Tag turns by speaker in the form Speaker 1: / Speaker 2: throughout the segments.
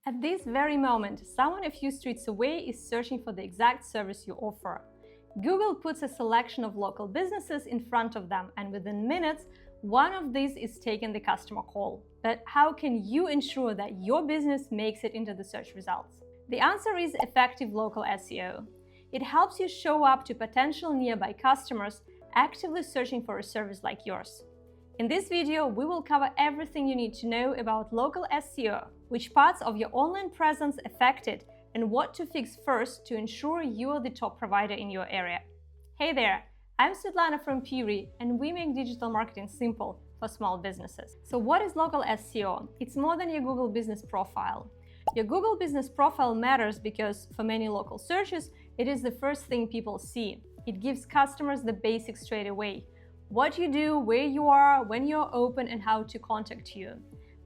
Speaker 1: At this very moment, someone a few streets away is searching for the exact service you offer. Google puts a selection of local businesses in front of them, and within minutes, one of these is taking the customer call. But how can you ensure that your business makes it into the search results? The answer is effective local SEO. It helps you show up to potential nearby customers actively searching for a service like yours. In this video, we will cover everything you need to know about local SEO, which parts of your online presence affected, and what to fix first to ensure you are the top provider in your area. Hey there, I'm Svetlana from Piri, and we make digital marketing simple for small businesses. So what is local SEO? It's more than your Google business profile. Your Google business profile matters because for many local searches, it is the first thing people see. It gives customers the basics straight away: what you do, where you are, when you're open, and how to contact you.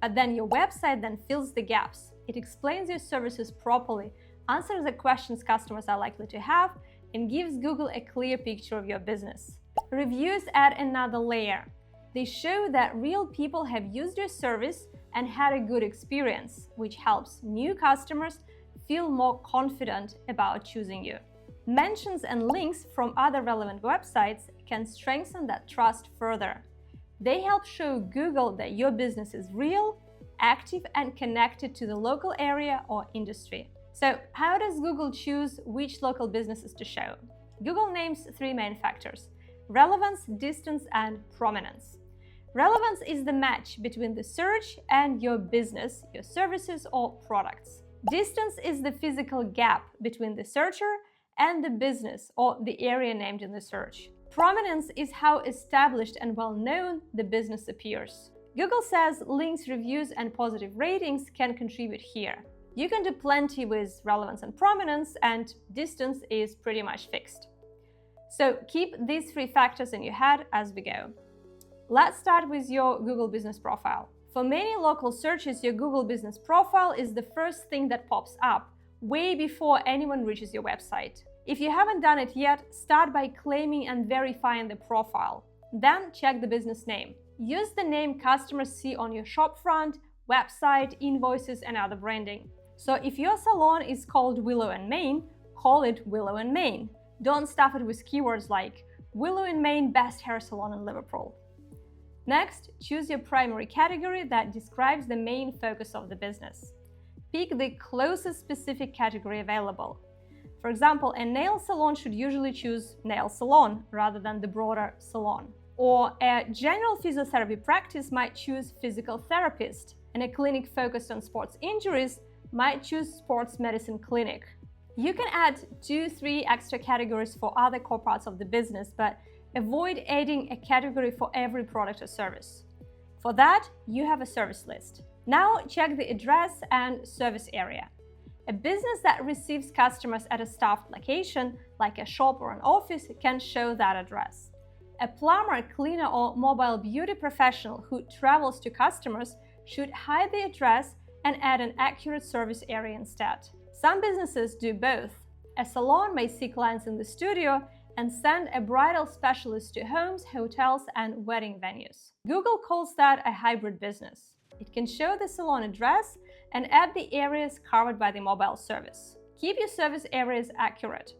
Speaker 1: But then your website then fills the gaps. It explains your services properly, answers the questions customers are likely to have, and gives Google a clear picture of your business. Reviews add another layer. They show that real people have used your service and had a good experience, which helps new customers feel more confident about choosing you. Mentions and links from other relevant websites can strengthen that trust further. They help show Google that your business is real, active, and connected to the local area or industry. So, how does Google choose which local businesses to show? Google names three main factors: relevance, distance, and prominence. Relevance is the match between the search and your business, your services, or products. Distance is the physical gap between the searcher and the business or the area named in the search. Prominence is how established and well-known the business appears. Google says links, reviews, and positive ratings can contribute here. You can do plenty with relevance and prominence, and distance is pretty much fixed. So keep these three factors in your head as we go. Let's start with your Google business profile. For many local searches, your Google business profile is the first thing that pops up, way before anyone reaches your website. If you haven't done it yet, start by claiming and verifying the profile. Then check the business name. Use the name customers see on your shopfront, website, invoices, and other branding. So if your salon is called Willow & Mane, call it Willow & Mane. Don't stuff it with keywords like Willow & Mane best hair salon in Liverpool. Next, choose your primary category that describes the main focus of the business. Pick the closest specific category available. For example, a nail salon should usually choose nail salon rather than the broader salon. Or a general physiotherapy practice might choose physical therapist, and a clinic focused on sports injuries might choose sports medicine clinic. You can add 2-3 extra categories for other core parts of the business, but avoid adding a category for every product or service. For that, you have a service list. Now check the address and service area. A business that receives customers at a staffed location, like a shop or an office, can show that address. A plumber, cleaner, or mobile beauty professional who travels to customers should hide the address and add an accurate service area instead. Some businesses do both. A salon may see clients in the studio and send a bridal specialist to homes, hotels, and wedding venues. Google calls that a hybrid business. It can show the salon address and add the areas covered by the mobile service. Keep your service areas accurate.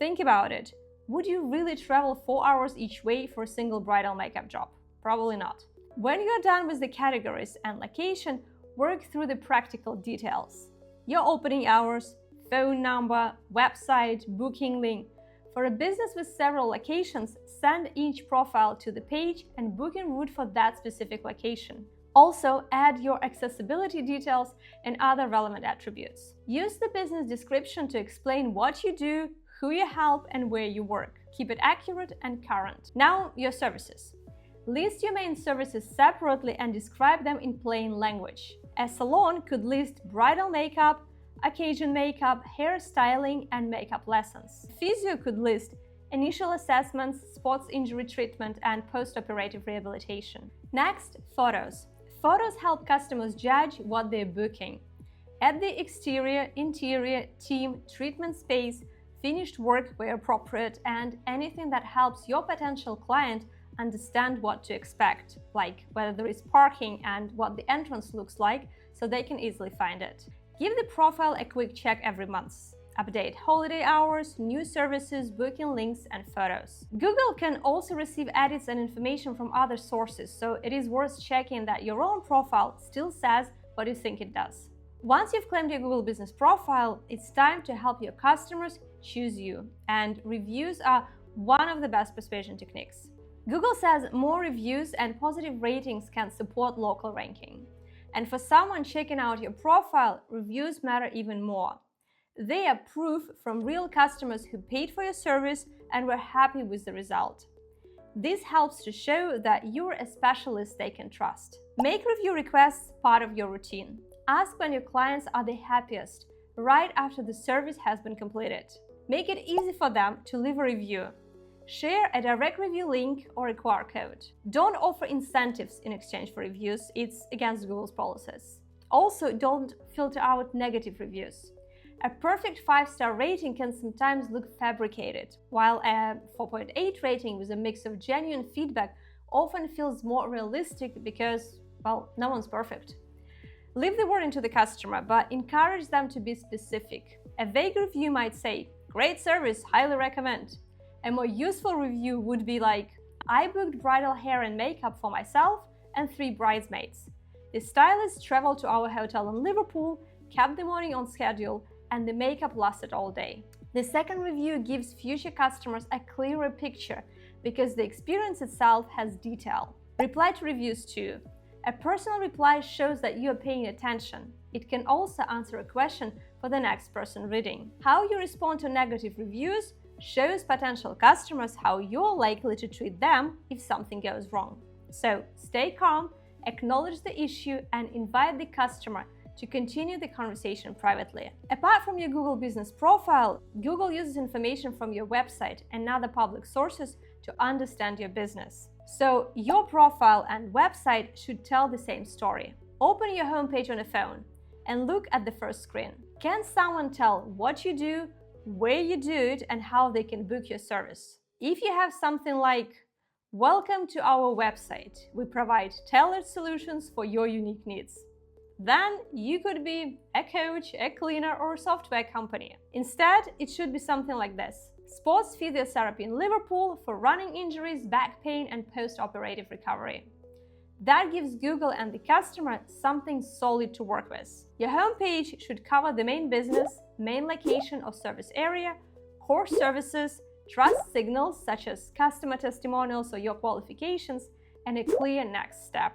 Speaker 1: Think about it. Would you really travel 4 hours each way for a single bridal makeup job? Probably not. When you're done with the categories and location, work through the practical details. Your opening hours, phone number, website, booking link. For a business with several locations, send each profile to the page and booking route for that specific location. Also, add your accessibility details and other relevant attributes. Use the business description to explain what you do, who you help, and where you work. Keep it accurate and current. Now, your services. List your main services separately and describe them in plain language. A salon could list bridal makeup, occasion makeup, hairstyling, and makeup lessons. Physio could list initial assessments, sports injury treatment, and post-operative rehabilitation. Next, photos. Photos help customers judge what they're booking. Add the exterior, interior, team, treatment space, finished work where appropriate, and anything that helps your potential client understand what to expect, like whether there is parking and what the entrance looks like, so they can easily find it. Give the profile a quick check every month. Update holiday hours, new services, booking links, and photos. Google can also receive edits and information from other sources, so it is worth checking that your own profile still says what you think it does. Once you've claimed your Google business profile, it's time to help your customers choose you, and reviews are one of the best persuasion techniques. Google says more reviews and positive ratings can support local ranking. And for someone checking out your profile, reviews matter even more. They are proof from real customers who paid for your service and were happy with the result. This helps to show that you're a specialist they can trust. Make review requests part of your routine. Ask when your clients are the happiest, right after the service has been completed. Make it easy for them to leave a review. Share a direct review link or a QR code. Don't offer incentives in exchange for reviews, it's against Google's policies. Also, don't filter out negative reviews. A perfect 5-star rating can sometimes look fabricated, while a 4.8 rating with a mix of genuine feedback often feels more realistic because, well, no one's perfect. Leave the wording to the customer, but encourage them to be specific. A vague review might say, "Great service, highly recommend." A more useful review would be like, "I booked bridal hair and makeup for myself and 3 bridesmaids. The stylist traveled to our hotel in Liverpool, kept the morning on schedule, and the makeup lasted all day." The second review gives future customers a clearer picture because the experience itself has detail. Reply to reviews too. A personal reply shows that you are paying attention. It can also answer a question for the next person reading. How you respond to negative reviews shows potential customers how you're likely to treat them if something goes wrong. So stay calm, acknowledge the issue, and invite the customer to continue the conversation privately. Apart from your Google business profile, Google uses information from your website and other public sources to understand your business. So your profile and website should tell the same story. Open your homepage on a phone and look at the first screen. Can someone tell what you do, where you do it, and how they can book your service? If you have something like, "Welcome to our website. We provide tailored solutions for your unique needs," then you could be a coach, a cleaner, or a software company. Instead, it should be something like this: "Sports physiotherapy in Liverpool for running injuries, back pain, and post-operative recovery." That gives Google and the customer something solid to work with. Your homepage should cover the main business, main location or service area, core services, trust signals such as customer testimonials or your qualifications, and a clear next step.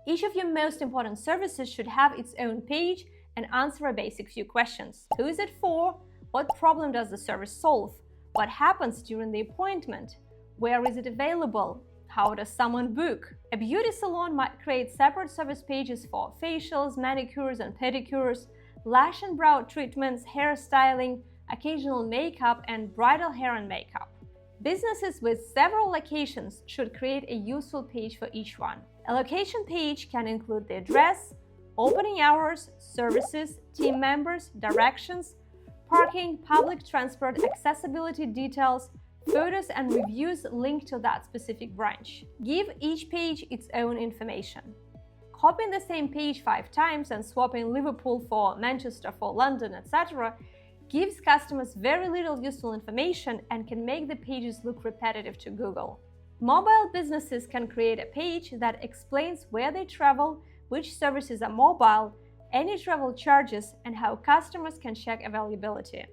Speaker 1: Each of your most important services should have its own page and answer a basic few questions. Who is it for? What problem does the service solve? What happens during the appointment? Where is it available? How does someone book? A beauty salon might create separate service pages for facials, manicures and pedicures, lash and brow treatments, hairstyling, occasional makeup, and bridal hair and makeup. Businesses with several locations should create a useful page for each one. A location page can include the address, opening hours, services, team members, directions, parking, public transport, accessibility details, photos and reviews linked to that specific branch. Give each page its own information. Copying the same page 5 times and swapping Liverpool for Manchester for London, etc. gives customers very little useful information and can make the pages look repetitive to Google. Mobile businesses can create a page that explains where they travel, which services are mobile, any travel charges, and how customers can check availability.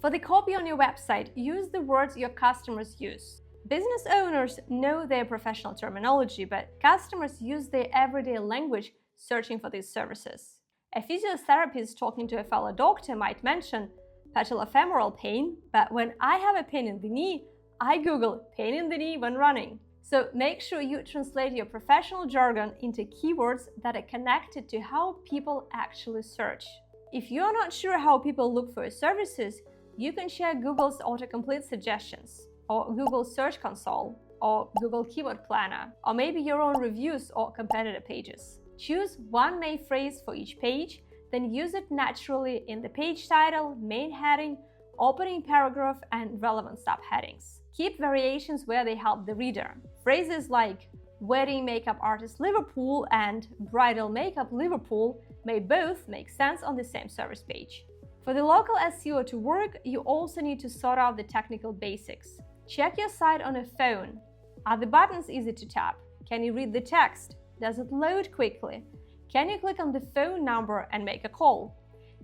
Speaker 1: For the copy on your website, use the words your customers use. Business owners know their professional terminology, but customers use their everyday language searching for these services. A physiotherapist talking to a fellow doctor might mention patellofemoral pain, but when I have a pain in the knee, I Google pain in the knee when running. So make sure you translate your professional jargon into keywords that are connected to how people actually search. If you're not sure how people look for your services, you can share Google's autocomplete suggestions, or Google Search Console, or Google Keyword Planner, or maybe your own reviews or competitor pages. Choose one main phrase for each page, then use it naturally in the page title, main heading, opening paragraph, and relevant subheadings. Keep variations where they help the reader. Phrases like Wedding makeup artist Liverpool and bridal makeup Liverpool may both make sense on the same service page. For the local SEO to work, you also need to sort out the technical basics. Check your site on a phone. Are the buttons easy to tap? Can you read the text? Does it load quickly? Can you click on the phone number and make a call?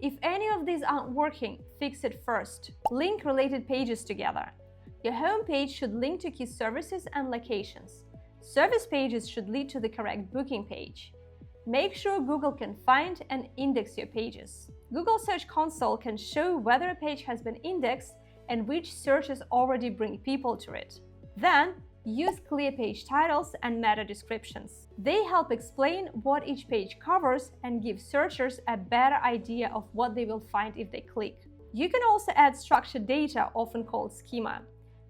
Speaker 1: If any of these aren't working, fix it first. Link related pages together. Your home page should link to key services and locations. Service pages should lead to the correct booking page. Make sure Google can find and index your pages. Google Search Console can show whether a page has been indexed and which searches already bring people to it. Then, use clear page titles and meta descriptions. They help explain what each page covers and give searchers a better idea of what they will find if they click. You can also add structured data, often called schema.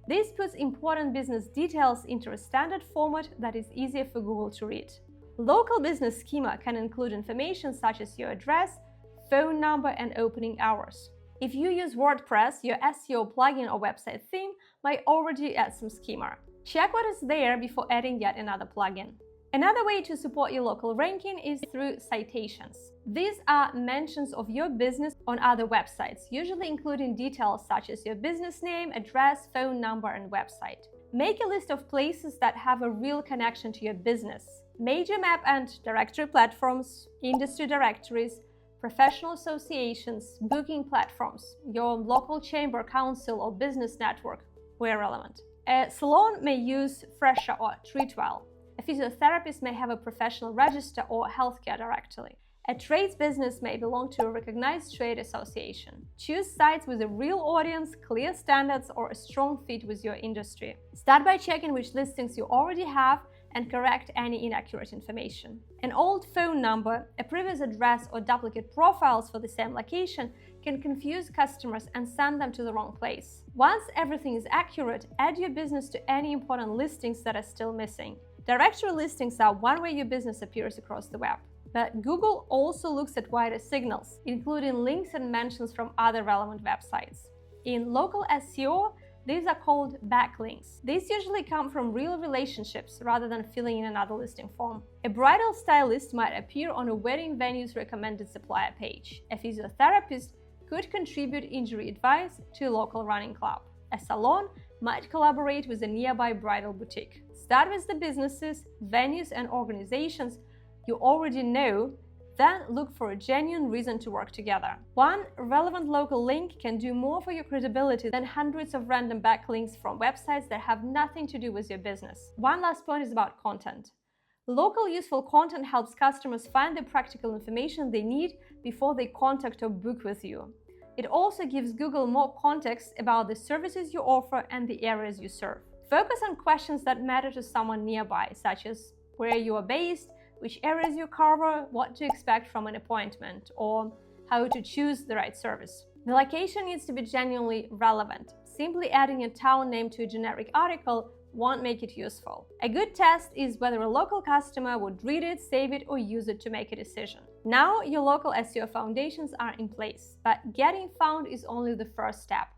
Speaker 1: This puts important business details into a standard format that is easier for Google to read. Local business schema can include information such as your address, phone number, and opening hours. If you use WordPress, your SEO plugin or website theme might already add some schema. Check what is there before adding yet another plugin. Another way to support your local ranking is through citations. These are mentions of your business on other websites, usually including details such as your business name, address, phone number, and website. Make a list of places that have a real connection to your business. Major map and directory platforms, industry directories, professional associations, booking platforms, your local chamber, council, or business network where relevant. A salon may use Fresher or Treatwell. A physiotherapist may have a professional register or healthcare directory. A trades business may belong to a recognized trade association. Choose sites with a real audience, clear standards, or a strong fit with your industry. Start by checking which listings you already have and correct any inaccurate information. An old phone number, a previous address, or duplicate profiles for the same location can confuse customers and send them to the wrong place. Once everything is accurate, add your business to any important listings that are still missing. Directory listings are one way your business appears across the web. But Google also looks at wider signals, including links and mentions from other relevant websites. In local SEO, these are called backlinks. These usually come from real relationships rather than filling in another listing form. A bridal stylist might appear on a wedding venue's recommended supplier page. A physiotherapist could contribute injury advice to a local running club. A salon might collaborate with a nearby bridal boutique. Start with the businesses, venues, and organizations you already know, then look for a genuine reason to work together. One relevant local link can do more for your credibility than hundreds of random backlinks from websites that have nothing to do with your business. One last point is about content. Local useful content helps customers find the practical information they need before they contact or book with you. It also gives Google more context about the services you offer and the areas you serve. Focus on questions that matter to someone nearby, such as where you are based, which areas you cover, what to expect from an appointment, or how to choose the right service. The location needs to be genuinely relevant. Simply adding a town name to a generic article won't make it useful. A good test is whether a local customer would read it, save it, or use it to make a decision. Now your local SEO foundations are in place, but getting found is only the first step.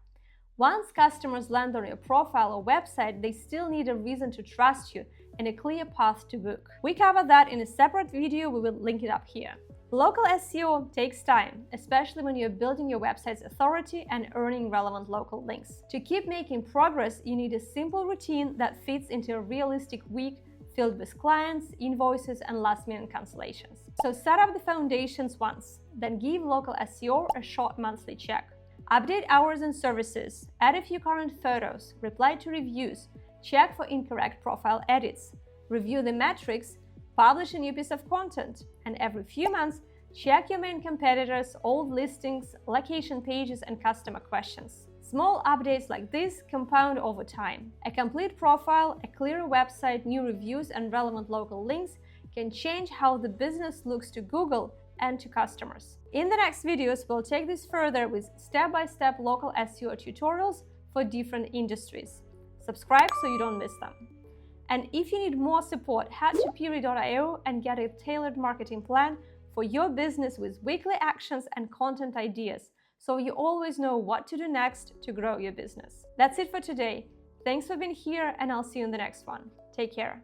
Speaker 1: Once customers land on your profile or website, they still need a reason to trust you and a clear path to book. We cover that in a separate video, we will link it up here. Local SEO takes time, especially when you're building your website's authority and earning relevant local links. To keep making progress, you need a simple routine that fits into a realistic week filled with clients, invoices, and last-minute cancellations. So set up the foundations once, then give local SEO a short monthly check. Update hours and services, add a few current photos, reply to reviews, check for incorrect profile edits, review the metrics, publish a new piece of content, and every few months, check your main competitors, old listings, location pages, and customer questions. Small updates like this compound over time. A complete profile, a clearer website, new reviews, and relevant local links can change how the business looks to Google and to customers. In the next videos, we'll take this further with step-by-step local SEO tutorials for different industries. Subscribe so you don't miss them. And if you need more support, head to Piri.io and get a tailored marketing plan for your business with weekly actions and content ideas, so you always know what to do next to grow your business. That's it for today. Thanks for being here, and I'll see you in the next one. Take care.